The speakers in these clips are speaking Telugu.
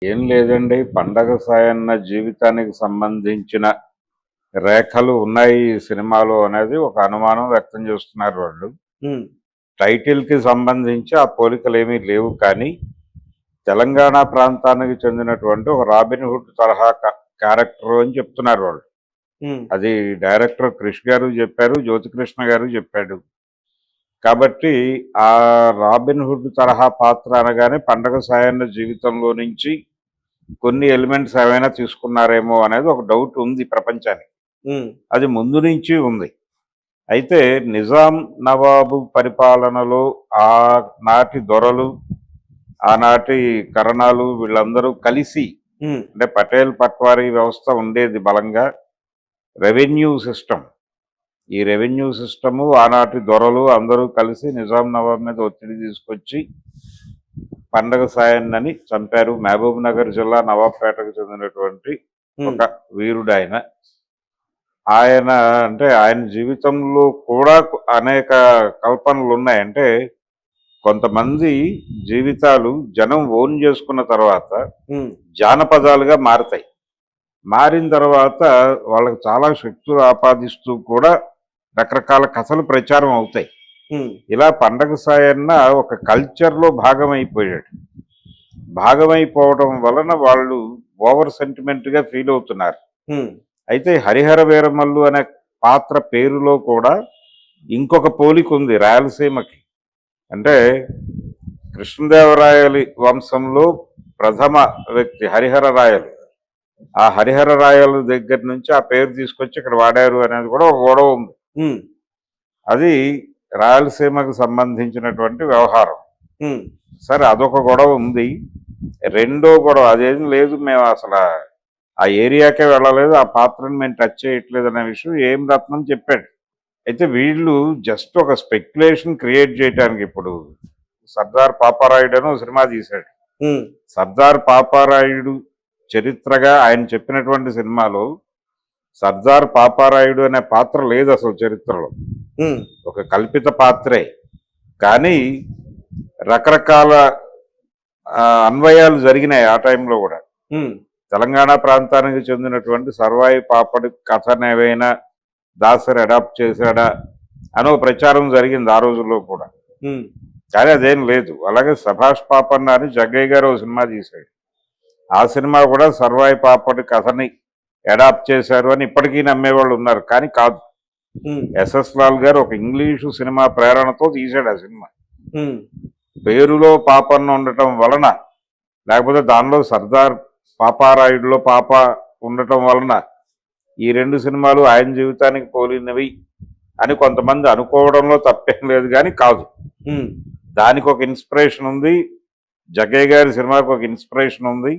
ఏం లేదండి. పండగ సాయన్న జీవితానికి సంబంధించిన రేఖలు ఉన్నాయి ఈ సినిమాలో అనేది ఒక అనుమానం వ్యక్తం చేస్తున్నారు వాళ్ళు. హ్మ్. టైటిల్‌కి సంబంధించి ఆ పోలికలేమీ లేవు కానీ, తెలంగాణ ప్రాంతానికి చెందినటువంటి ఒక 'రాబిన్ హుడ్' తరహా క్యారెక్టరు అని చెప్తున్నారు వాళ్ళు. హ్మ్. అది డైరెక్టర్ 'క్రిష్' గారు చెప్పారు, 'జ్యోతికృష్ణ' గారు చెప్పాడు. కాబట్టి ఆ 'రాబిన్ హుడ్' తరహా పాత్ర అనగానే పండగ సాయన్న జీవితంలో నుంచి కొన్ని ఎలిమెంట్స్ ఏవైనా తీసుకున్నారేమో అనేది ఒక డౌట్ ఉంది ప్రపంచానికి. హ్మ్. అది ముందు నుంచి ఉంది. అయితే నిజాం నవాబు పరిపాలనలో ఆనాటి దొరలు, ఆనాటి కరణాలు వీళ్ళందరూ కలిసి హ్మ్. అంటే పటేల్ పట్వారీ వ్యవస్థ ఉండేది బలంగా. Revenue system. ఈ రెవెన్యూ సిస్టము ఆనాటి దొరలు అందరూ కలిసి నిజాం నవాబు మీద ఒత్తిడి తీసుకొచ్చి పండగ సాయన్నని చంపారు. మహబూబ్ నగర్ జిల్లా నవాబ్పేటకు చెందినటువంటి హ్మ్. ఒక వీరుడాయన. ఆయన అంటే ఆయన జీవితంలో కూడా అనేక కల్పనలున్నాయి. అంటే కొంతమంది జీవితాలు జనం ఓన్ చేసుకున్న తర్వాత హ్మ్. జానపదాలుగా మారతాయి. మారిన తర్వాత వాళ్ళకి చాలా శక్తులు ఆపాదిస్తూ కూడా రకరకాల కథలు ప్రచారం అవుతాయి. హ్మ్. ఇలా పండగ సాయన్న ఒక కల్చర్‌లో భాగమైపోయాడు. భాగమైపోవడం వలన వాళ్ళు ఓవర్ సెంటిమెంట్‌గా ఫీల్ అవుతున్నారు. హ్మ్. అయితే 'హరిహర వీరమల్లు' అనే పాత్ర పేరులో కూడా ఇంకొక పోలికుంది రాయలసీమకి. అంటే కృష్ణదేవరాయలి వంశంలో ప్రథమ వ్యక్తి హరిహర రాయలు. ఆ హరిహర రాయలు దగ్గర నుంచి ఆ పేరు తీసుకొచ్చి ఇక్కడ వాడారు అనేది కూడా ఒక గొడవ ఉంది. హ్మ్. అది రాయలసీమకు సంబంధించినటువంటి వ్యవహారం. హ్మ్. సరే అదొక గొడవ ఉంది. రెండో గొడవ అదేం లేదు, మేము అసలు ఆ ఏరియాకే వెళ్ళలేదు, ఆ పాత్రను మేము టచ్ చేయట్లేదు అనే విషయం ఏం రత్నం చెప్పాడు. అయితే వీళ్ళు జస్ట్ ఒక స్పెక్యులేషన్ క్రియేట్ చేయడానికి ఇప్పుడు 'సర్దార్ పాపారాయుడు' అని ఒక సినిమా తీశాడు. హ్మ్. 'సర్దార్ పాపారాయుడు' చరిత్రగా ఆయన చెప్పినటువంటి సినిమాలో 'సర్దార్ పాపారాయుడు' అనే పాత్ర లేదు అసలు చరిత్రలో. హ్మ్. ఒక కల్పిత పాత్రే. కానీ రకరకాల అన్వయాలు జరిగినాయి ఆ టైంలో కూడా. హ్మ్. తెలంగాణ ప్రాంతానికి చెందినటువంటి సర్వాయి పాపడి కథనేవైనా దాసరి అడాప్ట్ చేశాడా అని ఒక ప్రచారం జరిగింది ఆ రోజుల్లో కూడా. హ్మ్. కానీ అదేం లేదు. అలాగే 'సభాష్ పాపన్న' అని జగ్గయ్య గారు ఒక సినిమా తీశాడు. ఆ సినిమా కూడా సర్వాయి పాపడి కథని అడాప్ట్ చేశారు అని ఇప్పటికీ నమ్మేవాళ్ళు ఉన్నారు. కానీ కాదు. హ్మ్. ఎస్ఎస్ లాల్ గారు ఒక ఇంగ్లీషు సినిమా ప్రేరణతో తీశాడు ఆ సినిమా. హ్మ్. పేరులో పాపన్న ఉండటం వలన, లేకపోతే దానిలో సర్దార్ పాపారాయుడులో పాప ఉండటం వలన ఈ రెండు సినిమాలు ఆయన జీవితానికి పోలినవి అని కొంతమంది అనుకోవడంలో తప్పేం లేదు, కానీ కాదు. హ్మ్. దానికి ఒక ఇన్స్పిరేషన్ ఉంది. జగ్గయ్య గారి సినిమాకి ఒక ఇన్స్పిరేషన్ ఉంది.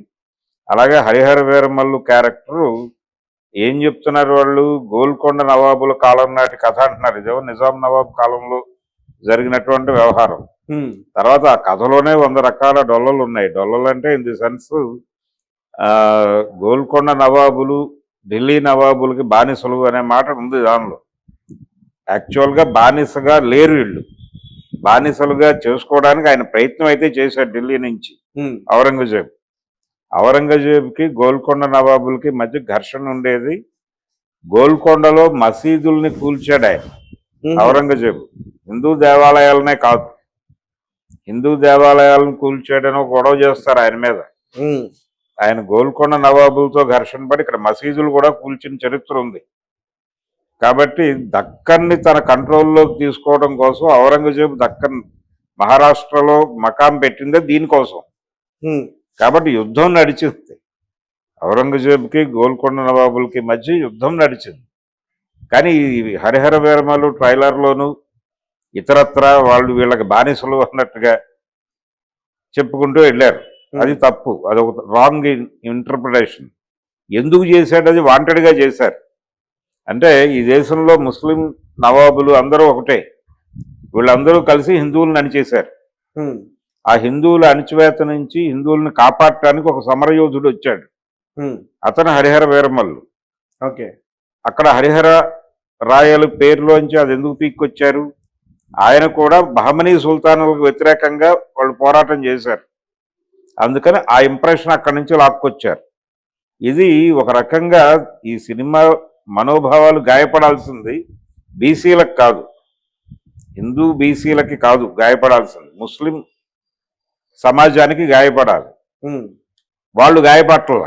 అలాగే 'హరిహర వీరమల్లు' క్యారెక్టరు ఏం చెప్తున్నారు వాళ్ళు, గోల్కొండ నవాబుల కాలం నాటి కథ అంటున్నారు. ఇదేమో నిజాం నవాబు కాలంలో జరిగినటువంటి వ్యవహారం. హ్మ్. తర్వాత ఆ కథలోనే 100 రకాల డొల్లలు ఉన్నాయి. డొల్లలు అంటే ఇన్ ది సెన్స్ గోల్కొండ నవాబులు ఢిల్లీ నవాబులకి బానిసలు అనే మాట ఉంది దానిలో. యాక్చువల్గా బానిసగా లేరు వీళ్ళు. బానిసలుగా చేసుకోవడానికి ఆయన ప్రయత్నం అయితే చేశాడు ఢిల్లీ నుంచి హ్మ్. ఔరంగజేబు. ఔరంగజేబుకి గోల్కొండ నవాబులకి మధ్య ఘర్షణ ఉండేది. గోల్కొండలో మసీదుల్ని కూల్చాడు ఆయన హుహు. ఔరంగజేబు. హిందూ దేవాలయాలనే కాదు, హిందూ దేవాలయాలను కూల్చాడని ఒక గొడవ చేస్తారు ఆయన మీద. హ్మ్. ఆయన గోల్కొండ నవాబులతో ఘర్షణ పడి ఇక్కడ మసీదులు కూడా కూల్చిన చరిత్ర ఉంది. కాబట్టి దక్కన్ని తన కంట్రోల్లోకి తీసుకోవడం కోసం ఔరంగజేబు దక్కన్ మహారాష్ట్రలో మకాం పెట్టిందే దీనికోసం. హ్మ్. కాబట్టి యుద్ధం నడిచింది. ఔరంగజేబుకి గోల్కొండ నవాబులకి మధ్య యుద్ధం నడిచింది. కానీ ఈ 'హరిహర వీరమల్లు' ట్రైలర్లోను ఇతరత్రా వాళ్ళు వీళ్ళకి బానిసలు అన్నట్టుగా చెప్పుకుంటూ వెళ్ళారు. అది హ్మ్. తప్పు. అదొక రాంగ్ ఇంటర్ప్రిటేషన్. ఎందుకు చేశాడు? అది వాంటెడ్‌గా చేశారు. అంటే ఈ దేశంలో ముస్లిం నవాబులు అందరూ ఒకటే. వీళ్ళందరూ కలిసి హిందువులను అణిచేశారు. హ్మ్. ఆ హిందువుల అణిచివేత నుంచి హిందువులను కాపాడటానికి ఒక సమరయోధుడు వచ్చాడు. హ్మ్. అతను 'హరిహర వీరమల్లు.' ఓకే. అక్కడ 'హరిహర రాయలు' పేరులోంచి అది ఎందుకు పీక్కొచ్చారు? ఆయన కూడా బహమనీ సుల్తానులకు వ్యతిరేకంగా వాళ్ళు పోరాటం చేశారు. అందుకని ఆ ఇంప్రెషన్ అక్కడి నుంచి లాక్కొచ్చారు. ఇది ఒక రకంగా ఈ సినిమా మనోభావాలు గాయపడాల్సింది బీసీలకు కాదు, హిందూ బీసీలకి కాదు గాయపడాల్సింది, ముస్లిం సమాజానికి గాయపడాలి. ఉమ్, వాళ్ళు గాయపట్ల,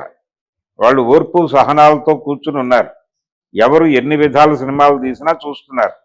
వాళ్ళు ఓర్పు సహనాలతో కూర్చుని ఉన్నారు. ఎవరు ఎన్ని విధాలు సినిమాలు తీసినా చూస్తున్నారు.